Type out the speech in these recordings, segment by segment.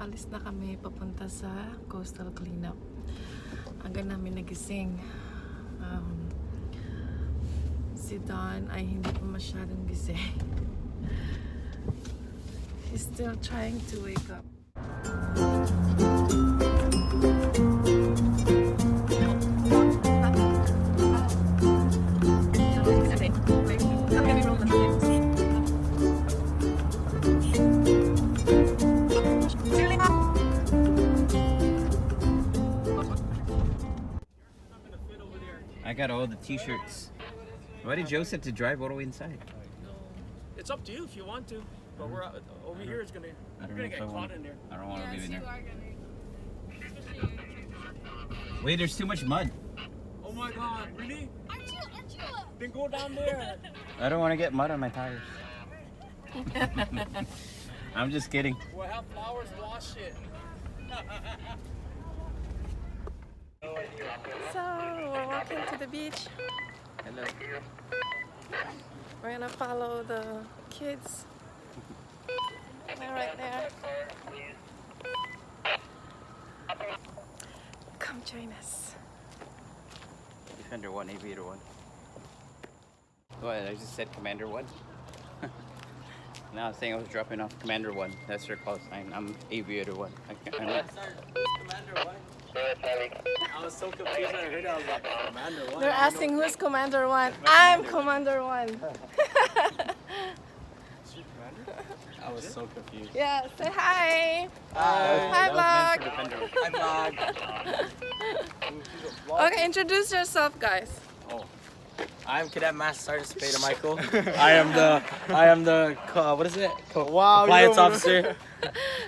Alis na kami papunta sa coastal cleanup. Aga namin nagising. Si Don ay hindi pa masyadong gising. He's still trying to wake up. I got all the t-shirts. Why did Joseph to drive all the way inside? It's up to you if you want to, but we're over here. It's gonna get caught in there. I don't want to leave in there. Wait, there's too much mud. Oh my God, really? Aren't you? Then go down there. I don't want to get mud on my tires. I'm just kidding. We'll have flowers wash it. So, we're walking to the beach. Hello. We're gonna follow the kids. They're right there. Come join us. Defender 1, Aviator 1. What? I just said Commander 1? No, I was saying I was dropping off Commander 1. That's your call sign. I'm Aviator 1. Commander 1. I was so confused when I heard it. I was like, Commander 1. They're asking who's Commander 1. I'm Commander 1. Is she Commander? I was so confused. Yeah, say hi. Hi, vlog. Hi, vlog. Okay, introduce yourself, guys. Oh, I'm Cadet Master Sergeant Spada Michael. I am the what is it? Compliance officer.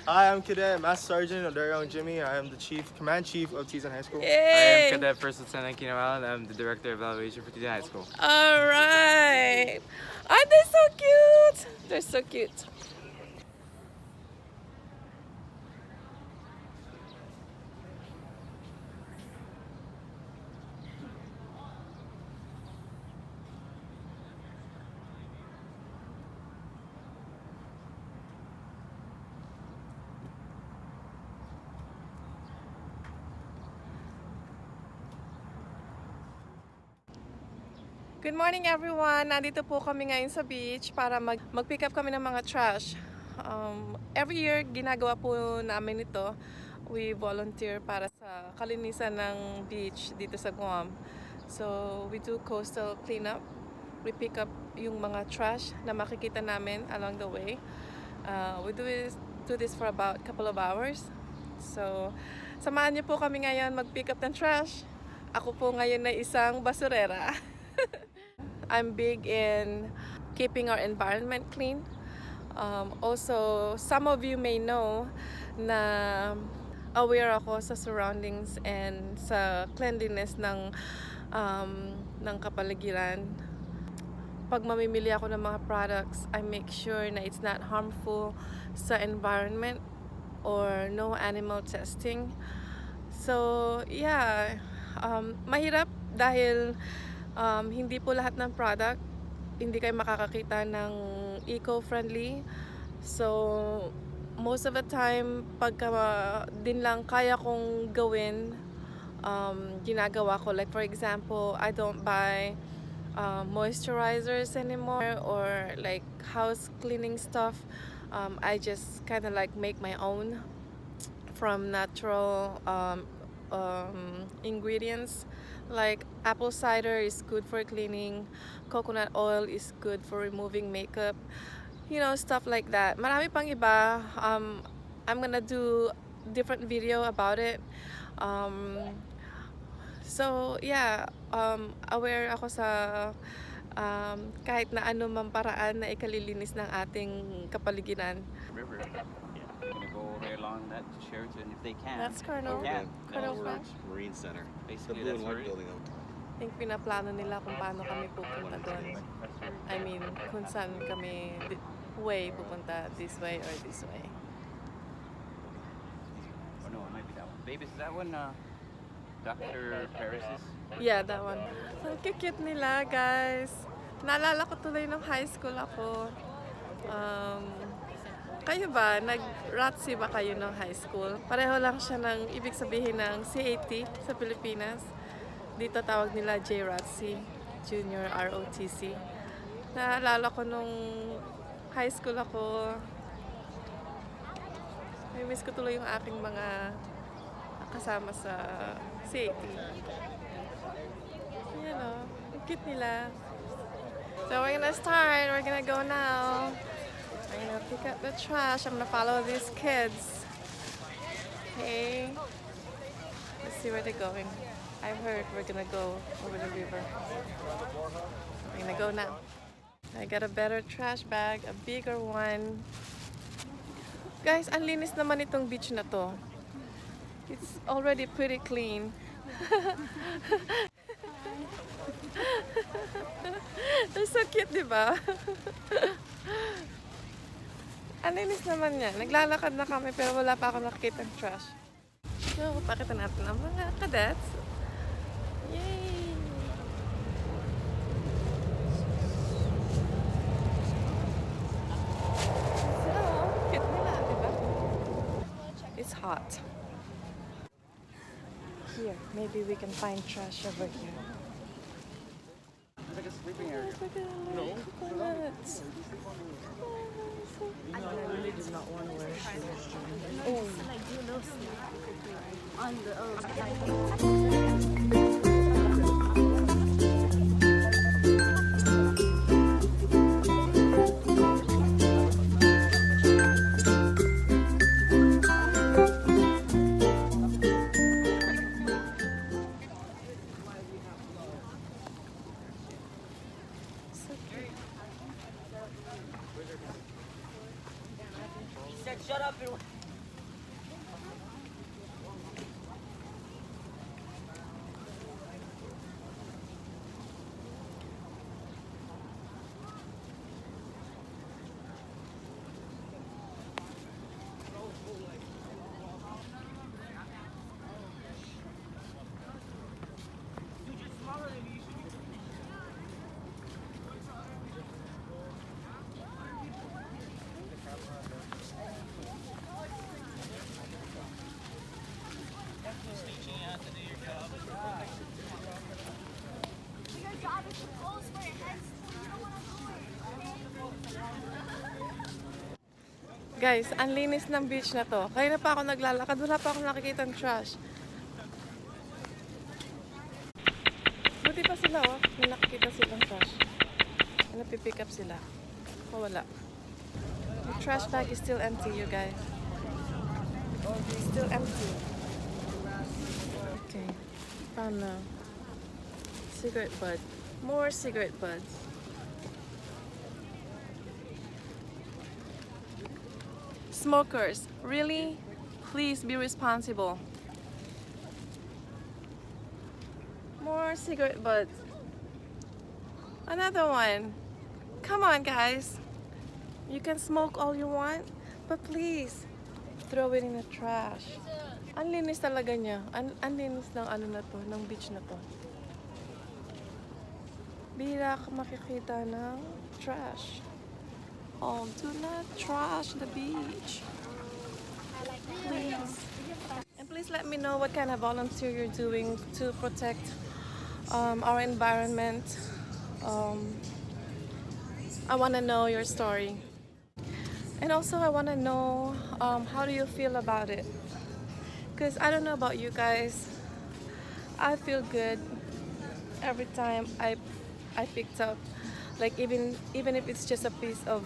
Hi, I'm Cadet Master Sergeant Odario Jimmy. I am the Command Chief of Tiyan High School. Yay. I am Cadet First Lieutenant Keenan Allen. I'm the Director of Evaluation for Tiyan High School. All right. Aren't they so cute? They're so cute. Good morning everyone! Nandito po kami ngayon sa beach para mag-pick up kami ng mga trash. Every year ginagawa po namin ito. We volunteer para sa kalinisan ng beach dito sa Guam. So we do coastal cleanup. We pick up yung mga trash na makikita namin along the way. We do this for about a couple of hours. So samahan niyo po kami ngayon mag-pick up ng trash. Ako po ngayon na isang basurera. I'm big in keeping our environment clean. Also, some of you may know na aware ako sa surroundings and sa cleanliness ng kapaligiran. Pag mamimili ako ng mga products, I make sure na it's not harmful sa environment or no animal testing. So, yeah, mahirap dahil hindi po lahat ng product hindi kayo makakakita ng eco-friendly. So most of the time pagka din lang kaya kong gawin, ginagawa ko. Like for example, I don't buy moisturizers anymore or like house cleaning stuff. I just kind of like make my own from natural ingredients Like apple cider is good for cleaning, coconut oil is good for removing makeup, you know, stuff like that. Marami pang iba. I'm gonna do different video about it. Um, so yeah, aware ako sa kahit na ano mang paraan na ikalilinis ng ating kapaligiran. River. Yeah. Gonna go right along that to Sheraton if they can. That's Colonel. Yeah. Colonel No, French. Marine Center. Basically, The blue that's and white where it is. building. I think pinaplano nila kung paano kami pupunta doon. I mean, kung saan kami way pupunta, this way or this way. Oh no, it might be that one. Babe, is that one Dr. Paris's? Yeah, that one. Ang cute nila, guys. Naalala ko tuloy nung high school ako. Kayo ba? Nag-ROTC ba kayo nung high school? Pareho lang siya ng ibig sabihin ng CAT sa Pilipinas. Dito tawag nila JROTC, Junior ROTC. Naalala ko nung high school ako. I miss ko tuloy yung aking mga kasama sa CAT. You know, ang cute nila. So we're gonna start. We're gonna go now. I'm gonna pick up the trash. I'm gonna follow these kids. Okay. Let's see where they're going. I heard we're gonna go over the river. We're gonna go now. I got a better trash bag, a bigger one. Guys, ang linis naman itong beach na to. It's already pretty clean. They're so cute, di ba? Ang linis naman niya. Naglalakad na kami pero wala pa ako nakikita ng trash. So, pakita natin ang mga cadets. Yay! So, cute nila, di ba? It's hot. Here, maybe we can find trash over here. It's like a sleeping area. No. Coconuts. I really do not want to wear shoes. Oh. Like do those on the Shut up and Guys, ang linis ng beach na to. Kaya na pa ako naglalakad, wala pa akong nakikita ng trash. Buti pa sila, oh. May nakikita silang trash. May napipick up sila. O wala. The trash bag is still empty, you guys. It's still empty. Okay. Found na. Cigarette bud. More cigarette buds. Smokers, really? Please be responsible. More cigarette butts. Another one. Come on, guys. You can smoke all you want, but please throw it in the trash. Ang linis talaga niya. Ang linis ng ano na to, ng beach na to. Bihira ka makikita ng trash. Oh, do not trash the beach. Please. And please let me know what kind of volunteer you're doing to protect our environment. I want to know your story. And also I want to know how do you feel about it? Because I don't know about you guys. I feel good every time I picked up, like even if it's just a piece of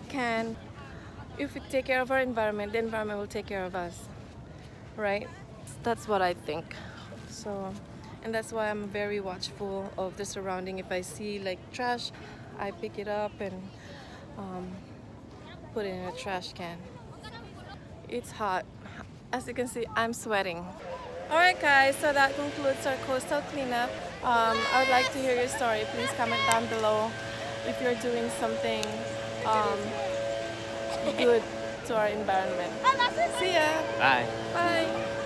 can, if we take care of our environment, the environment will take care of us, right? That's what I think. So, and that's why I'm very watchful of the surrounding. If I see like trash, I pick it up and put it in a trash can. It's hot. As you can see, I'm sweating. Alright guys, so that concludes our coastal cleanup. I would like to hear your story. Please comment down below if you're doing something good to our environment. See ya! Bye. Bye!